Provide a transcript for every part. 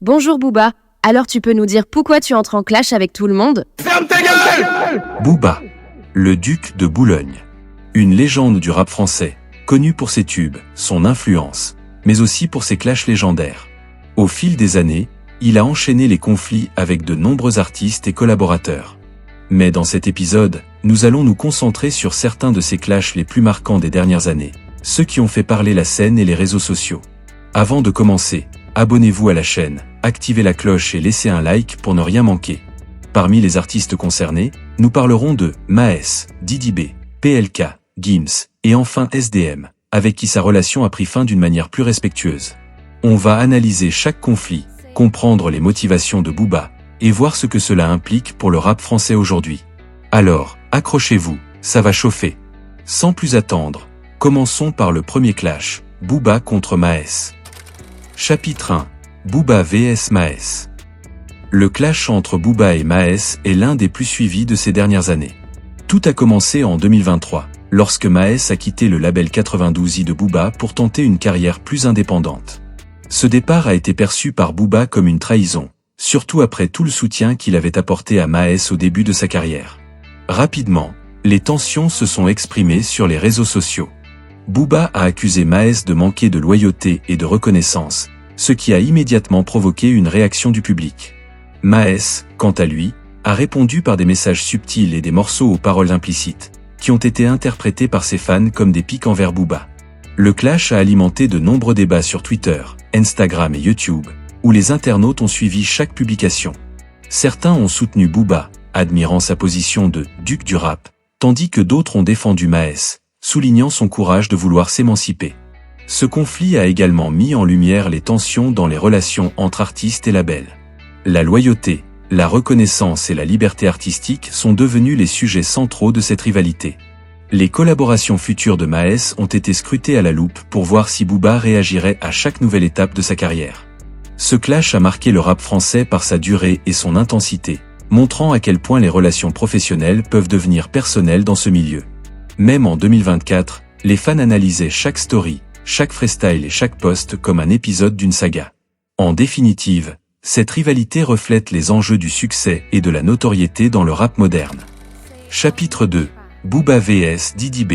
Bonjour Booba, alors tu peux nous dire pourquoi tu entres en clash avec tout le monde? Ferme ta gueule! Booba, le duc de Boulogne. Une légende du rap français, connu pour ses tubes, son influence, mais aussi pour ses clashs légendaires. Au fil des années, il a enchaîné les conflits avec de nombreux artistes et collaborateurs. Mais dans cet épisode, nous allons nous concentrer sur certains de ces clashs les plus marquants des dernières années, ceux qui ont fait parler la scène et les réseaux sociaux. Avant de commencer, abonnez-vous à la chaîne, activez la cloche et laissez un like pour ne rien manquer. Parmi les artistes concernés, nous parlerons de Maes, Didi B, PLK, Gims, et enfin SDM, avec qui sa relation a pris fin d'une manière plus respectueuse. On va analyser chaque conflit, comprendre les motivations de Booba, et voir ce que cela implique pour le rap français aujourd'hui. Alors, accrochez-vous, ça va chauffer. Sans plus attendre, commençons par le premier clash, Booba contre Maes. Chapitre 1. Booba vs Maes. Le clash entre Booba et Maes est l'un des plus suivis de ces dernières années. Tout a commencé en 2023, lorsque Maes a quitté le label 92i de Booba pour tenter une carrière plus indépendante. Ce départ a été perçu par Booba comme une trahison, surtout après tout le soutien qu'il avait apporté à Maes au début de sa carrière. Rapidement, les tensions se sont exprimées sur les réseaux sociaux. Booba a accusé Maes de manquer de loyauté et de reconnaissance, ce qui a immédiatement provoqué une réaction du public. Maes, quant à lui, a répondu par des messages subtils et des morceaux aux paroles implicites, qui ont été interprétés par ses fans comme des piques envers Booba. Le clash a alimenté de nombreux débats sur Twitter, Instagram et YouTube, où les internautes ont suivi chaque publication. Certains ont soutenu Booba, admirant sa position de « duc du rap », tandis que d'autres ont défendu Maes, soulignant son courage de vouloir s'émanciper. Ce conflit a également mis en lumière les tensions dans les relations entre artistes et labels. La loyauté, la reconnaissance et la liberté artistique sont devenus les sujets centraux de cette rivalité. Les collaborations futures de Maes ont été scrutées à la loupe pour voir si Booba réagirait à chaque nouvelle étape de sa carrière. Ce clash a marqué le rap français par sa durée et son intensité, montrant à quel point les relations professionnelles peuvent devenir personnelles dans ce milieu. Même en 2024, les fans analysaient chaque story, chaque freestyle et chaque post comme un épisode d'une saga. En définitive, cette rivalité reflète les enjeux du succès et de la notoriété dans le rap moderne. Chapitre 2. Booba vs Didi B.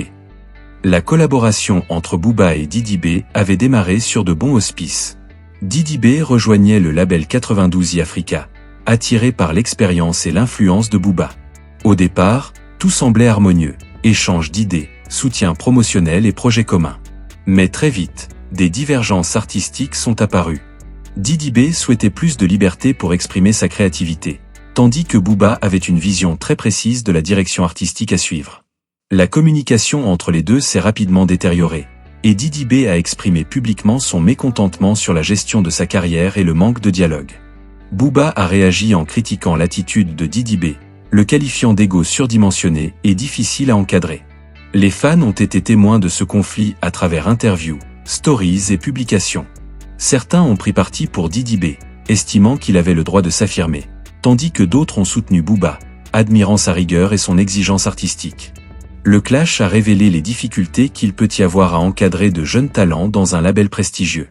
La collaboration entre Booba et Didi B avait démarré sur de bons auspices. Didi B rejoignait le label 92i Africa, attiré par l'expérience et l'influence de Booba. Au départ, tout semblait harmonieux, échange d'idées, soutien promotionnel et projets communs. Mais très vite, des divergences artistiques sont apparues. Didi B souhaitait plus de liberté pour exprimer sa créativité, tandis que Booba avait une vision très précise de la direction artistique à suivre. La communication entre les deux s'est rapidement détériorée, et Didi B a exprimé publiquement son mécontentement sur la gestion de sa carrière et le manque de dialogue. Booba a réagi en critiquant l'attitude de Didi B, le qualifiant d'ego surdimensionné et difficile à encadrer. Les fans ont été témoins de ce conflit à travers interviews, stories et publications. Certains ont pris parti pour Didi B, estimant qu'il avait le droit de s'affirmer, tandis que d'autres ont soutenu Booba, admirant sa rigueur et son exigence artistique. Le clash a révélé les difficultés qu'il peut y avoir à encadrer de jeunes talents dans un label prestigieux.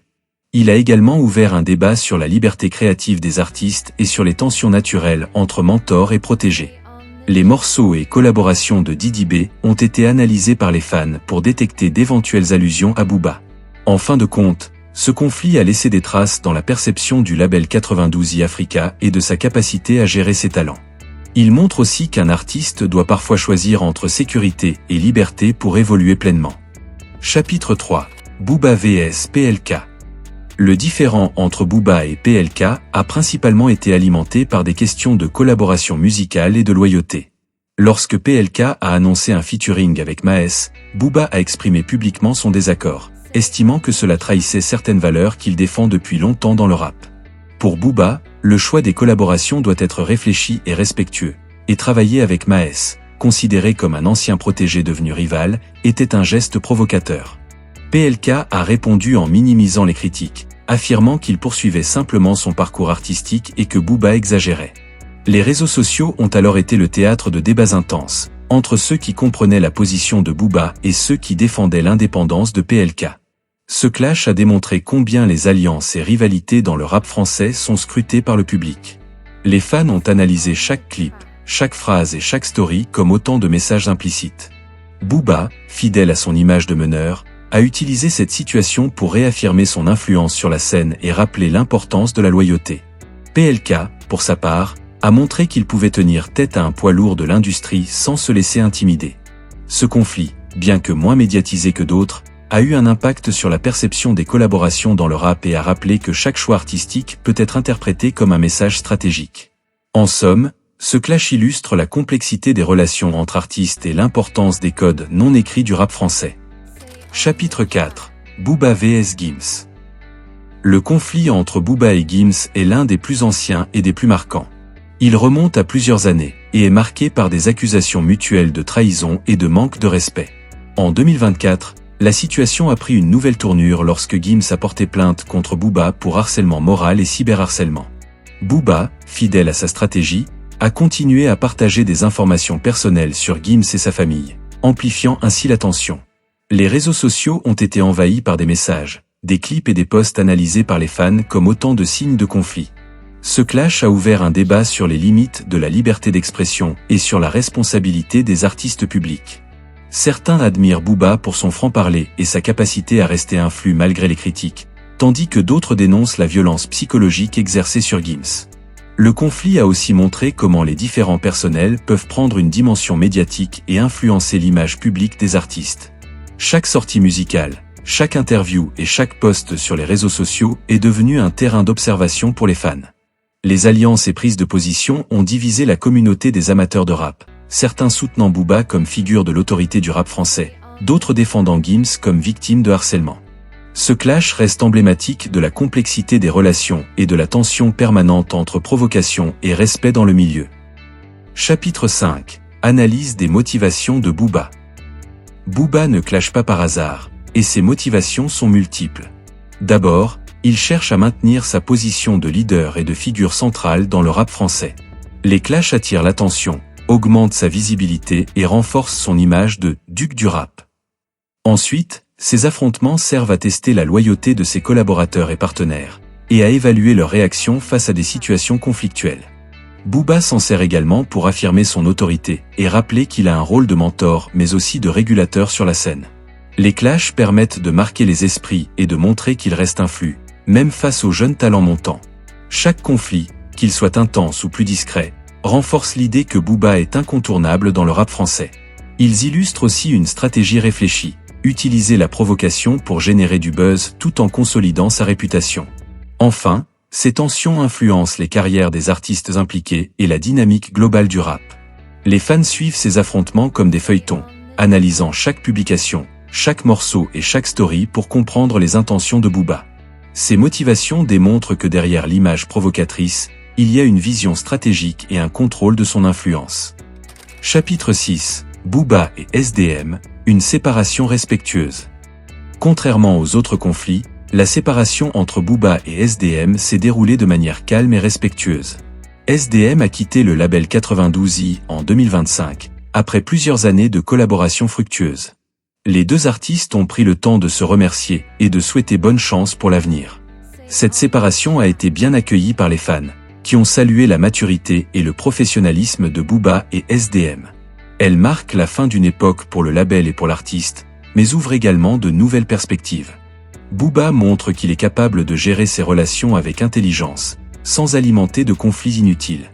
Il a également ouvert un débat sur la liberté créative des artistes et sur les tensions naturelles entre mentors et protégés. Les morceaux et collaborations de Didi B ont été analysés par les fans pour détecter d'éventuelles allusions à Booba. En fin de compte, ce conflit a laissé des traces dans la perception du label 92i Africa et de sa capacité à gérer ses talents. Il montre aussi qu'un artiste doit parfois choisir entre sécurité et liberté pour évoluer pleinement. Chapitre 3. Booba vs PLK. Le différend entre Booba et PLK a principalement été alimenté par des questions de collaboration musicale et de loyauté. Lorsque PLK a annoncé un featuring avec Maes, Booba a exprimé publiquement son désaccord, estimant que cela trahissait certaines valeurs qu'il défend depuis longtemps dans le rap. Pour Booba, le choix des collaborations doit être réfléchi et respectueux, et travailler avec Maes, considéré comme un ancien protégé devenu rival, était un geste provocateur. PLK a répondu en minimisant les critiques, affirmant qu'il poursuivait simplement son parcours artistique et que Booba exagérait. Les réseaux sociaux ont alors été le théâtre de débats intenses, entre ceux qui comprenaient la position de Booba et ceux qui défendaient l'indépendance de PLK. Ce clash a démontré combien les alliances et rivalités dans le rap français sont scrutées par le public. Les fans ont analysé chaque clip, chaque phrase et chaque story comme autant de messages implicites. Booba, fidèle à son image de meneur, a utilisé cette situation pour réaffirmer son influence sur la scène et rappeler l'importance de la loyauté. PLK, pour sa part, a montré qu'il pouvait tenir tête à un poids lourd de l'industrie sans se laisser intimider. Ce conflit, bien que moins médiatisé que d'autres, a eu un impact sur la perception des collaborations dans le rap et a rappelé que chaque choix artistique peut être interprété comme un message stratégique. En somme, ce clash illustre la complexité des relations entre artistes et l'importance des codes non écrits du rap français. Chapitre 4. Booba vs Gims. Le conflit entre Booba et Gims est l'un des plus anciens et des plus marquants. Il remonte à plusieurs années et est marqué par des accusations mutuelles de trahison et de manque de respect. En 2024, la situation a pris une nouvelle tournure lorsque Gims a porté plainte contre Booba pour harcèlement moral et cyberharcèlement. Booba, fidèle à sa stratégie, a continué à partager des informations personnelles sur Gims et sa famille, amplifiant ainsi la tension. Les réseaux sociaux ont été envahis par des messages, des clips et des posts analysés par les fans comme autant de signes de conflit. Ce clash a ouvert un débat sur les limites de la liberté d'expression et sur la responsabilité des artistes publics. Certains admirent Booba pour son franc-parler et sa capacité à rester influent malgré les critiques, tandis que d'autres dénoncent la violence psychologique exercée sur Gims. Le conflit a aussi montré comment les différents personnels peuvent prendre une dimension médiatique et influencer l'image publique des artistes. Chaque sortie musicale, chaque interview et chaque post sur les réseaux sociaux est devenu un terrain d'observation pour les fans. Les alliances et prises de position ont divisé la communauté des amateurs de rap, certains soutenant Booba comme figure de l'autorité du rap français, d'autres défendant Gims comme victime de harcèlement. Ce clash reste emblématique de la complexité des relations et de la tension permanente entre provocation et respect dans le milieu. Chapitre 5. Analyse des motivations de Booba. Booba ne clash pas par hasard, et ses motivations sont multiples. D'abord, il cherche à maintenir sa position de leader et de figure centrale dans le rap français. Les clashs attirent l'attention, augmentent sa visibilité et renforcent son image de « duc du rap ». Ensuite, ces affrontements servent à tester la loyauté de ses collaborateurs et partenaires, et à évaluer leurs réactions face à des situations conflictuelles. Booba s'en sert également pour affirmer son autorité et rappeler qu'il a un rôle de mentor mais aussi de régulateur sur la scène. Les clashs permettent de marquer les esprits et de montrer qu'il reste influent, même face aux jeunes talents montants. Chaque conflit, qu'il soit intense ou plus discret, renforce l'idée que Booba est incontournable dans le rap français. Ils illustrent aussi une stratégie réfléchie, utiliser la provocation pour générer du buzz tout en consolidant sa réputation. Enfin, ces tensions influencent les carrières des artistes impliqués et la dynamique globale du rap. Les fans suivent ces affrontements comme des feuilletons, analysant chaque publication, chaque morceau et chaque story pour comprendre les intentions de Booba. Ces motivations démontrent que derrière l'image provocatrice, il y a une vision stratégique et un contrôle de son influence. Chapitre 6. Booba et SDM, une séparation respectueuse. Contrairement aux autres conflits, la séparation entre Booba et SDM s'est déroulée de manière calme et respectueuse. SDM a quitté le label 92i en 2025, après plusieurs années de collaboration fructueuse. Les deux artistes ont pris le temps de se remercier et de souhaiter bonne chance pour l'avenir. Cette séparation a été bien accueillie par les fans, qui ont salué la maturité et le professionnalisme de Booba et SDM. Elle marque la fin d'une époque pour le label et pour l'artiste, mais ouvre également de nouvelles perspectives. Booba montre qu'il est capable de gérer ses relations avec intelligence, sans alimenter de conflits inutiles.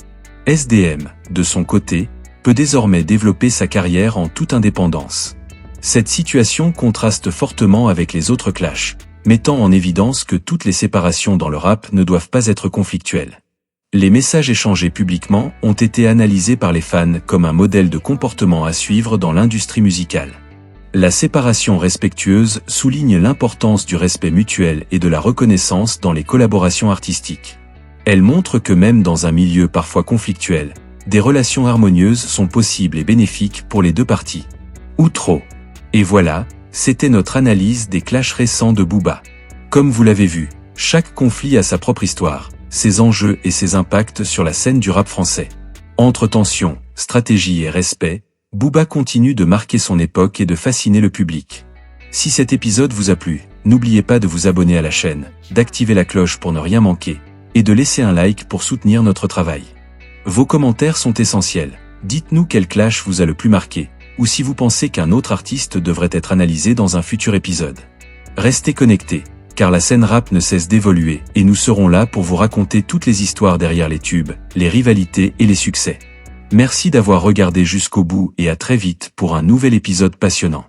SDM, de son côté, peut désormais développer sa carrière en toute indépendance. Cette situation contraste fortement avec les autres clashs, mettant en évidence que toutes les séparations dans le rap ne doivent pas être conflictuelles. Les messages échangés publiquement ont été analysés par les fans comme un modèle de comportement à suivre dans l'industrie musicale. La séparation respectueuse souligne l'importance du respect mutuel et de la reconnaissance dans les collaborations artistiques. Elle montre que même dans un milieu parfois conflictuel, des relations harmonieuses sont possibles et bénéfiques pour les deux parties. Ou trop. Et voilà, c'était notre analyse des clashs récents de Booba. Comme vous l'avez vu, chaque conflit a sa propre histoire, ses enjeux et ses impacts sur la scène du rap français. Entre tension, stratégie et respect, Booba continue de marquer son époque et de fasciner le public. Si cet épisode vous a plu, n'oubliez pas de vous abonner à la chaîne, d'activer la cloche pour ne rien manquer, et de laisser un like pour soutenir notre travail. Vos commentaires sont essentiels. Dites-nous quel clash vous a le plus marqué, ou si vous pensez qu'un autre artiste devrait être analysé dans un futur épisode. Restez connectés, car la scène rap ne cesse d'évoluer, et nous serons là pour vous raconter toutes les histoires derrière les tubes, les rivalités et les succès. Merci d'avoir regardé jusqu'au bout et à très vite pour un nouvel épisode passionnant.